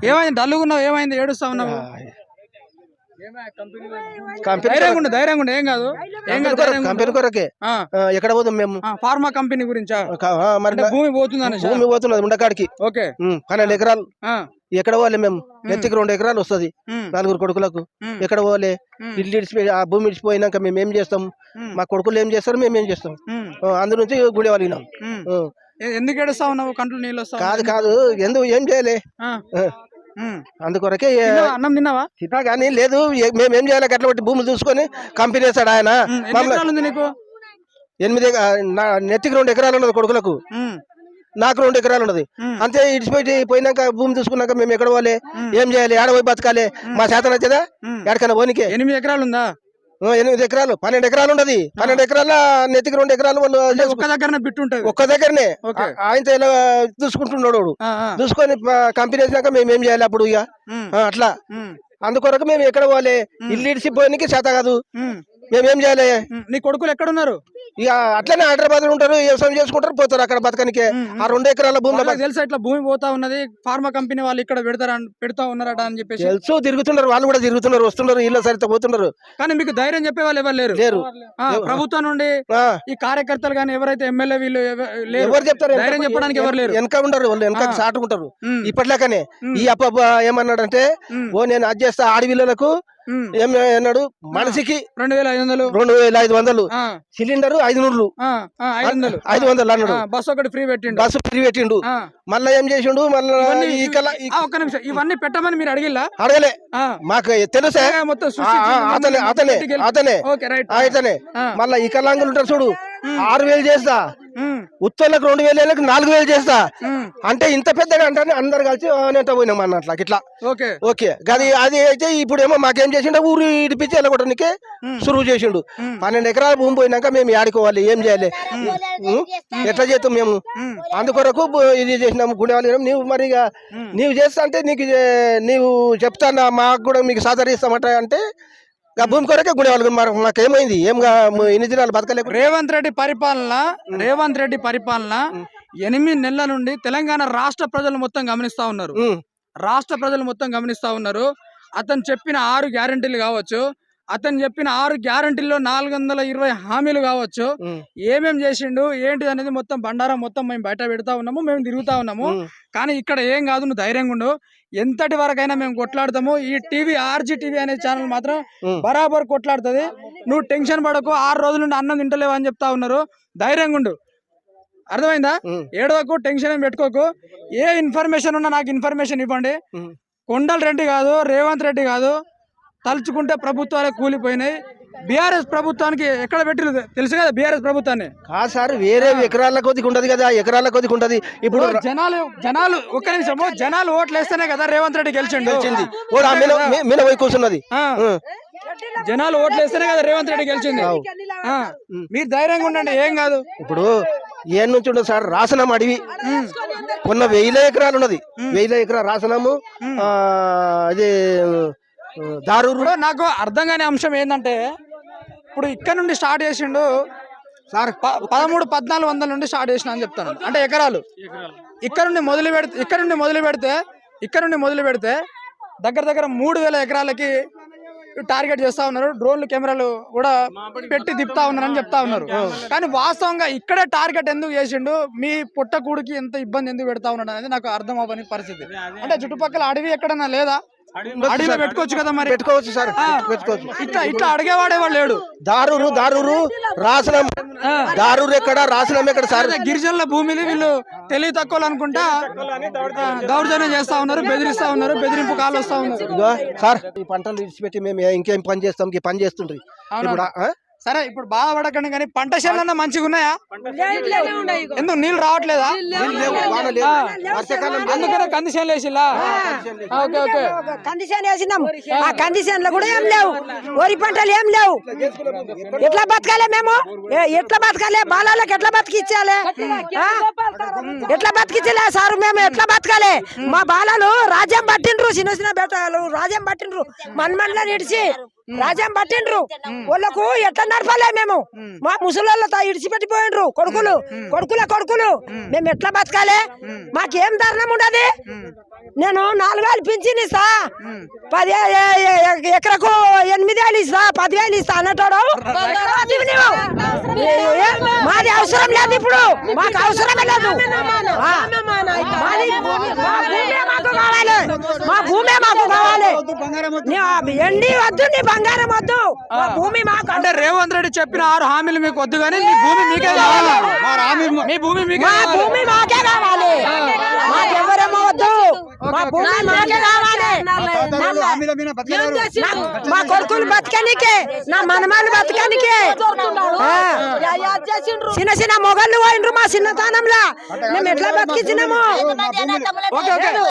ఏమైంది డల్లుగున్నావు? ఏమైంది ఏడుస్తా ఉన్నావు? ధైర్యంగా ఉండు, ఏం కాదు. కంపెనీ కొరకే ఎక్కడ పోతాం మేము? ఫార్మా కంపెనీ గురించా? భూమి పోతుందని. భూమి పోతున్నది ఉండకాడికి. ఓకే 12 ఎకరాలు. ఎక్కడ పోలే మేము? నెత్తికి 2 ఎకరాలు వస్తుంది 4 కొడుకులకు. ఎక్కడ పోలే? ఇల్లు ఇడిచిపోయి ఆ భూమి ఇడిచిపోయినాక మేము ఏం చేస్తాం? మా కొడుకులు ఏం చేస్తారు, మేము ఏం చేస్తాం? అందు నుంచి గుడి వాళ్ళినాం. ఎందుకు ఏడుస్తా ఉన్నావు? కంట్లో నీళ్ళు వస్తా? కాదు ఎందుకు ఏం చేయలే అందుకొరకే. అన్నం తిన్నావా? తిన్నా కానీ లేదు. మేము ఏం చేయాలి? గట్ల బట్టి భూములు చూసుకొని కంపెనీ వేస్తాడు ఆయన. నీకు 8 నెత్తికి 2 ఎకరాలు ఉన్నది కొడుకులకు, నాకు 2 ఎకరాలు ఉన్నది. అంతే పోయినాక భూమి చూసుకున్నాక మేము ఎక్కడ పోలే? ఏం చేయాలి? ఏడ పోయి బతకాలి? మా చేత నచ్చదా? ఎక్కడికైనా పోనీకే. 8 ఎకరాలు ఉందా? 8 ఎకరాలు 12 ఎకరాలు ఉన్నది. 12 ఎకరాల నెత్తికి 2 ఎకరాలు వాళ్ళు ఒక్క దగ్గరనే బిట్టుంటది. ఒక్క దగ్గరనే ఆయనతో ఇలా చూసుకుంటున్నాడు. చూసుకొని కంపెనీ వేసినాక మేము ఏం చేయాలి అప్పుడు? ఇక అట్లా అందుకొరకు మేము ఎక్కడ పోలే? ఇల్లు ఇడిచిపోయినకి చేత కాదు. మేమేం చేయాలి? నీ కొడుకులు ఎక్కడ ఉన్నారు? ఇక అట్లనే హైదరాబాద్ లో ఉంటారు, వ్యవసాయం చేసుకుంటారు, పోతారు అక్కడ బతకనికే. ఆ 2 ఎకరాల భూమి తెలుసా? ఇట్లా భూమి పోతా ఉన్నది, ఫార్మా కంపెనీ వాళ్ళు ఇక్కడ పెడతా ఉన్నారట అని చెప్పేసి తెలుసు. తిరుగుతున్నారు, వాళ్ళు కూడా తిరుగుతున్నారు, వస్తున్నారు, ఇళ్ళ సరిత పోతున్నారు. కానీ మీకు ధైర్యం చెప్పే వాళ్ళు ఎవరు లేరు. ప్రభుత్వం నుండి ఈ కార్యకర్తలు కానీ ఎవరైతే ఎమ్మెల్యే వీళ్ళు ఎవరు చెప్తారు? ధైర్యం చెప్పడానికి ఎవరు లేరు. వెనక ఉండరు, వాళ్ళు వెనక సాటుకుంటారు. ఇప్పటిలాకనే ఈ అప్ప ఏమన్నాడంటే, నేను అది చేస్తా ఆడవిళ్ళకు ఏమన్నాడు, మనిషికి 2500 సిలిండర్ 500 అన్నాడు. బస్సు ఒకటి ఫ్రీ పెట్టిండు. మళ్ళా ఏం చేసిండు? మళ్ళీ ఒక్క నిమిషం, ఇవన్నీ పెట్టమని మీరు అడగలే. మాకు తెలుసా? అతనే మళ్ళా ఈ కలాంగులు ఉంటారు చూడు, 6000 చేస్తా, ఉత్తర్లకు 2000, 4000 చేస్తా అంటే ఇంత పెద్దగా అంటే అందరు కలిసి పోయినాం అన్నట్లా. ఇట్లా ఓకే అది అయితే ఇప్పుడు ఏమో మాకేం చేసిండు? ఊరు ఇడిపించి వెళ్ళగొట్టడానికి సురువు చేసిండు. 12 ఎకరాల భూమి పోయినాక మేము ఆడుకోవాలి, ఏం చేయాలి? ఎట్లా చేస్తాం మేము? అందుకొరకు ఇది చేసినాము. గుడి వాళ్ళు నీవు మరి నీవు చేస్తా అంటే నీవు చెప్తానా, మాకు కూడా మీకు సహకరిస్తామట అంటే భూమి కొరకే గుడి వాళ్ళు. మాకేమైంది? ఇన్ని దినాలు బతకలేదు. రేవంత్ రెడ్డి పరిపాలన 8 నెలల నుండి తెలంగాణ రాష్ట్ర ప్రజలు మొత్తం గమనిస్తా ఉన్నారు. అతను చెప్పిన 6 గ్యారంటీలు కావచ్చు, అతను చెప్పిన 6 గ్యారంటీల్లో 420 హామీలు కావచ్చు, ఏమేం చేసిండు ఏంటిది అనేది మొత్తం బండారం మొత్తం మేము బయట పెడతా ఉన్నాము, మేము తిరుగుతా ఉన్నాము. కానీ ఇక్కడ ఏం కాదు, నువ్వు ధైర్యంగా ఉండు. ఎంతటి వరకైనా మేము కొట్లాడతాము. ఈ టీవీ ఆర్జీ టీవీ అనే ఛానల్ మాత్రం బరాబర్ కొట్లాడుతుంది. నువ్వు టెన్షన్ పడకు, 6 రోజుల నుండి అన్నం తింటలేవు అని చెప్తా ఉన్నారు. ధైర్యంగా ఉండు, అర్థమైందా? ఏడవకు, టెన్షన్ ఏం పెట్టుకోకు. ఏ ఇన్ఫర్మేషన్ ఉన్నా నాకు ఇన్ఫర్మేషన్ ఇవ్వండి. కొండల రెడ్డి కాదు, రేవంత్ రెడ్డి కాదు, తలుచుకుంటే ప్రభుత్వాలే కూలిపోయినాయి. బీఆర్ఎస్ ప్రభుత్వానికి ఎక్కడ పెట్టిరు తెలుసు కదా? బీఆర్ఎస్ ప్రభుత్వాన్ని కాదు సార్, వేరే ఎకరాల కొద్దిగా ఉంటది కదా, ఎకరాల కొద్దిగా ఉంటది. ఇప్పుడు జనాలు ఒక్క నిమిషము, జనాలు ఓట్లు వేస్తేనే కదా రేవంత్ రెడ్డి గెలిచింది. కూర్చున్నది జనాలు ఓట్లు వేస్తేనే కదా రేవంత్ రెడ్డి గెలిచింది. మీరు ధైర్యంగా ఉండండి, ఏం కాదు. ఇప్పుడు ఏం నుంచి ఉండదు సార్, రాసనం అడవి కొన్న 1000 ఎకరాలు ఉన్నది. 1000 ఎకరాల రాసనము. అది దారూరు. నాకు అర్థం కాని అంశం ఏంటంటే, ఇప్పుడు ఇక్కడ నుండి స్టార్ట్ చేసిండు సార్, 1300-1400 నుండి స్టార్ట్ చేసిన అని చెప్తాను. అంటే ఎకరాలు ఇక్కడ నుండి మొదలు పెడితే దగ్గర 3000 ఎకరాలకి టార్గెట్ చేస్తా ఉన్నారు. డ్రోన్లు కెమెరాలు కూడా పెట్టి తిప్పుతా ఉన్నారని చెప్తా ఉన్నారు. కానీ వాస్తవంగా ఇక్కడే టార్గెట్ ఎందుకు చేసిండు, మీ పుట్టకూడికి ఎంత ఇబ్బంది ఎందుకు పెడతా ఉన్నాడు అనేది నాకు అర్థం అవ్వని పరిస్థితి. అంటే చుట్టుపక్కల అడవి ఎక్కడన్నా లేదా? అడవిలో పెట్టుకోవచ్చు కదా. మరి పెట్టుకోవచ్చు సార్, పెట్టుకోవచ్చు. ఇట్లా అడిగేవాడేవాడు లేడు. దారూరు రాసనం, దారూరు ఎక్కడ, రాసనం ఎక్కడ సార్? గిరిజనుల భూమిని వీళ్ళు తెలివి తక్కువ అనుకుంటా దౌర్జన్యం చేస్తా ఉన్నారు, బెదిరిస్తా ఉన్నారు, బెదిరింపు కాలు వస్తా ఉన్నారు. సార్ ఈ పంటలు విడిచిపెట్టి మేము ఇంకేం పని చేస్తాం? ఈ పని చేస్తుండ్రి ఇప్పుడు. సరే ఇప్పుడు బాధపడకండి, కానీ పంట చేనులన్నా మంచిగా ఉన్నాయా? ఎందుకు నీళ్ళు రావట్లేదా? అందుకనే కందిసేన్లు వేసిల్లా? కందిసేన్ వేసినాం. ఆ కందిసేన్లు కూడా ఏం లేవు, వరి పంటలు ఏం లేవు. ఎట్లా బతకాలి మేము? ఎట్లా బతకాలి? బాలలకు ఎట్లా బతికిచ్చాలి? ఎట్లా బతికించలే సారు? మేము ఎట్లా బతకాలి? మా బాలలు రాజ్యం పట్టిండ్రు, చిన్న బెట్టలు రాజ్యం పట్టిండ్రు, మన్మన్లో నిడిచి రాజ్యం పట్టిండ్రు. వాళ్ళకు ఎట్లా నడపాలే మేము? మా ముసలితో ఇడిచిపెట్టిపోయిండ్రు కొడుకులు. మేము ఎట్లా బతకాలి? మాకేం ధర్నం ఉండదు. నేను 4,000 పింఛన్ ఇస్తా, 10 ఎకరకు 8,000 ఇస్తా, 10,000 ఇస్తా అన్నట్టు మాది అవసరం లేదు. ఇప్పుడు మాకు అవసరమే లేదు. మా భూమే మాకు కావాలి. ఎండి వద్దు, నీ బంగారం వద్దు, మా భూమి మాకు. అంటే రేవంత్ రెడ్డి చెప్పిన 6 హామీలు మీకు వద్దు కానీ మీ భూమి మీకే కావాలా? మీ భూమి మీకే మా కావాలా? భూమి మాకే కావాలి. మాకెవరేమో వద్దు, మా భూమి మాకే కావాలి. మా కొడుకులు బతకనికే, నా మనమాలు బతకనికే. చిన్న చిన్న మొగళ్ళు పోయిండ్రు మా చిన్నతనంలో, మేము ఎట్లా బతికించినాము. Okay okay